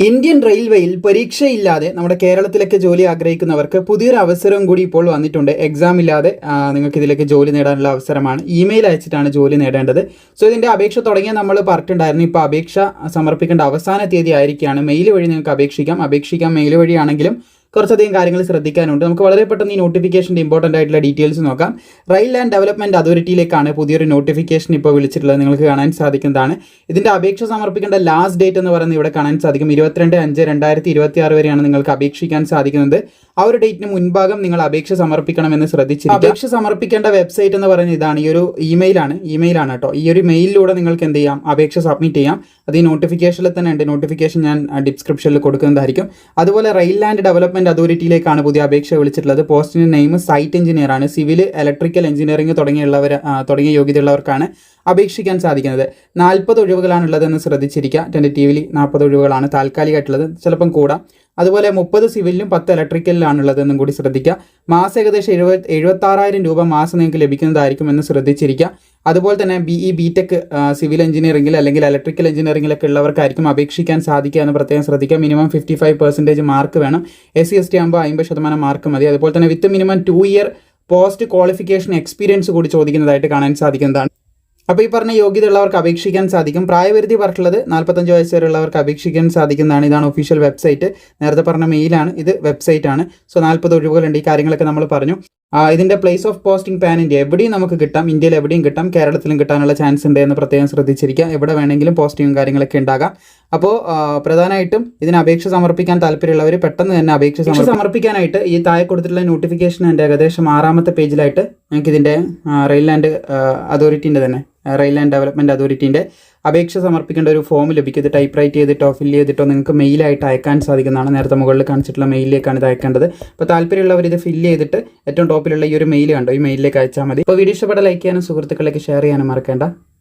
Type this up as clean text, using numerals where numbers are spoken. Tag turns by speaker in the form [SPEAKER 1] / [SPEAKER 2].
[SPEAKER 1] Indian റെയിൽവേയിൽ പരീക്ഷയില്ലാതെ നമ്മുടെ കേരളത്തിലേക്ക് ജോലി ആഗ്രഹിക്കുന്നവർക്ക് പുതിയൊരു അവസരം കൂടി ഇപ്പോൾ വന്നിട്ടുണ്ട്. എക്സാം ഇല്ലാതെ നിങ്ങൾക്ക് ഇതിലേക്ക് ജോലി നേടാനുള്ള അവസരമാണ്. ഇമെയിൽ അയച്ചിട്ടാണ് ജോലി നേടേണ്ടത്. സോ ഇതിൻ്റെ അപേക്ഷ തുടങ്ങിയ നമ്മൾ പറഞ്ഞിട്ടുണ്ടായിരുന്നു. ഇപ്പോൾ അപേക്ഷ സമർപ്പിക്കേണ്ട അവസാന തീയതി ആയിരിക്കുകയാണ്. മെയിൽ വഴി നിങ്ങൾക്ക് അപേക്ഷിക്കാം മെയിൽ വഴിയാണെങ്കിലും കുറച്ചധികം കാര്യങ്ങൾ ശ്രദ്ധിക്കാനുണ്ട്. നമുക്ക് വളരെ പെട്ടെന്ന് ഈ നോട്ടിഫിക്കേഷൻ്റെ ഇമ്പോർട്ടൻ്റ് ആയിട്ടുള്ള ഡീറ്റെയിൽസ് നോക്കാം. റെയിൽ ആൻഡ് ഡെവലപ്മെൻറ്റ് അതോറിറ്റിയിലേക്കാണ് പുതിയൊരു നോട്ടിഫിക്കേഷൻ ഇപ്പോൾ വിളിച്ചിട്ടുള്ളത്. നിങ്ങൾക്ക് കാണാൻ സാധിക്കുന്നതാണ്. ഇതിൻ്റെ അപേക്ഷ സമർപ്പിക്കേണ്ട ലാസ്റ്റ് ഡേറ്റ് എന്ന് പറയുന്നത് ഇവിടെ കാണാൻ സാധിക്കും. 22/5/2026 വരെയാണ് നിങ്ങൾക്ക് അപേക്ഷിക്കാൻ സാധിക്കുന്നത്. ആ ഒരു ഡേറ്റിന് മുൻഭാഗം നിങ്ങൾ അപേക്ഷ സമർപ്പിക്കണമെന്ന് ശ്രദ്ധിച്ചിരിക്കുക. അപേക്ഷ സമർപ്പിക്കേണ്ട വെബ്സൈറ്റ് എന്ന് പറയുന്നത് ഇതാണ്. ഈ ഒരു ഇമെയിലാണ് കേട്ടോ. ഈ ഒരു മെയിലിലൂടെ നിങ്ങൾക്ക് എന്ത് ചെയ്യാം, അപേക്ഷ സബ്മിറ്റ് ചെയ്യാം. അത് ഈ നോട്ടിഫിക്കേഷനിൽ തന്നെ ഉണ്ട്. നോട്ടിഫിക്കേഷൻ ഞാൻ ഡിസ്ക്രിപ്ഷനിൽ കൊടുക്കുന്നതായിരിക്കും. അതുപോലെ റെയിൽ ആൻഡ് ഡെവലപ്മെൻറ്റ് അതോറിറ്റിയിലേക്കാണ് പുതിയ അപേക്ഷ വിളിച്ചിട്ടുള്ളത്. പോസ്റ്റിന്റെ നെയിം സൈറ്റ് എഞ്ചിനീയർ ആണ്. സിവിൽ, ഇലക്ട്രിക്കൽ എഞ്ചിനീയറിംഗ് തുടങ്ങിയ യോഗ്യതയുള്ളവർക്കാണ് അപേക്ഷിക്കാൻ സാധിക്കുന്നത്. 40 ഒഴിവുകളാണുള്ളതെന്ന് ശ്രദ്ധിച്ചിരിക്കുക. ടെൻറ്റേറ്റീവ്ലി 40 ഒഴിവുകളാണ് താൽക്കാലികമായിട്ടുള്ളത്. ചിലപ്പം കൂടാം. അതുപോലെ 30 സിവിലിലും 10 ഇലക്ട്രിക്കലിലാണുള്ളതെന്നും കൂടി ശ്രദ്ധിക്കുക. മാസം ഏകദേശം 76,000 രൂപ മാസം നിങ്ങൾക്ക് ലഭിക്കുന്നതായിരിക്കുമെന്ന് ശ്രദ്ധിച്ചിരിക്കുക. അതുപോലെ തന്നെ BE/BTech സിവിൽ എഞ്ചിനീയറിംഗിൽ അല്ലെങ്കിൽ ഇലക്ട്രിക്കൽ എഞ്ചിനീയറിംഗിലൊക്കെ ഉള്ളവർക്കായിരിക്കും അപേക്ഷിക്കാൻ സാധിക്കുക എന്ന് പ്രത്യേകം ശ്രദ്ധിക്കുക. മിനിമം 55% മാർക്ക് വേണം. SC/ST ആകുമ്പോൾ 50% മാർക്ക് മതി. അതുപോലെ തന്നെ with minimum 2 year post qualification experience കൂടി ചോദിക്കുന്നതായിട്ട് കാണാൻ സാധിക്കുന്നതാണ്. അപ്പോൾ ഈ പറഞ്ഞ യോഗ്യതയുള്ളവർക്ക് അപേക്ഷിക്കാൻ സാധിക്കും. പ്രായപരിധി പറഞ്ഞിട്ടുള്ളത് 45 വയസ്സ് വരെയുള്ളവർക്ക് അപേക്ഷിക്കാൻ സാധിക്കുന്നതാണ്. ഇതാണ് ഒഫീഷ്യൽ വെബ്സൈറ്റ്. നേരത്തെ പറഞ്ഞ മെയിലാണ്, ഇത് വെബ്സൈറ്റാണ്. സോ 40 ഒഴിവുകളുണ്ട്. ഈ കാര്യങ്ങളൊക്കെ നമ്മൾ പറഞ്ഞു. ഇതിൻ്റെ place of posting pan India എവിടെയും നമുക്ക് കിട്ടാം. ഇന്ത്യയിൽ എവിടെയും കിട്ടാം, കേരളത്തിലും കിട്ടാനുള്ള ചാൻസ് ഉണ്ട് എന്ന് പ്രത്യേകം ശ്രദ്ധിച്ചിരിക്കുക. എവിടെ വേണമെങ്കിലും പോസ്റ്റിംഗും കാര്യങ്ങളൊക്കെ ഉണ്ടാകാം. അപ്പോൾ പ്രധാനമായിട്ടും ഇതിന് അപേക്ഷ സമർപ്പിക്കാൻ താല്പര്യമുള്ളവർ പെട്ടെന്ന് തന്നെ അപേക്ഷ സമർപ്പിക്കാനായിട്ട് ഈ താഴെ കൊടുത്തിട്ടുള്ള നോട്ടിഫിക്കേഷൻ എൻ്റെ ഏകദേശം 6ാമത്തെ പേജിലായിട്ട് ഞങ്ങൾക്ക് ഇതിൻ്റെ റെയിൽ ആൻഡ് അതോറിറ്റീൻ്റെ തന്നെ റെയിൽ ആൻഡ് ഡെവലപ്മെൻറ്റ് അതോറിറ്റീൻ്റെ അപേക്ഷ സമർപ്പിക്കേണ്ട ഒരു ഫോം ലഭിക്കും. ഇത് ടൈപ്പ് റൈറ്റ് ചെയ്തിട്ടോ ഫില്ല് ചെയ്തിട്ടോ നിങ്ങൾക്ക് മെയിലായിട്ട് അയക്കാൻ സാധിക്കുന്നതാണ്. നേരത്തെ മുകളിൽ കാണിച്ചിട്ടുള്ള മെയിലിലേക്കാണ് ഇത് അയക്കേണ്ടത്. അപ്പോൾ താല്പര്യമുള്ളവർ ഇത് ഫില്ല് ചെയ്തിട്ട് ഏറ്റവും ടോപ്പിലുള്ള ഈ ഒരു മെയിൽ കണ്ടോ, ഈ മെയിലിലേക്ക് അയച്ചാൽ മതി. അപ്പോൾ വീഡിയോ ഇഷ്ടപ്പെട്ട ലൈക്ക് ചെയ്യാനും സുഹൃത്തുക്കളിലേക്ക് ഷെയർ ചെയ്യാനും മറക്കേണ്ട.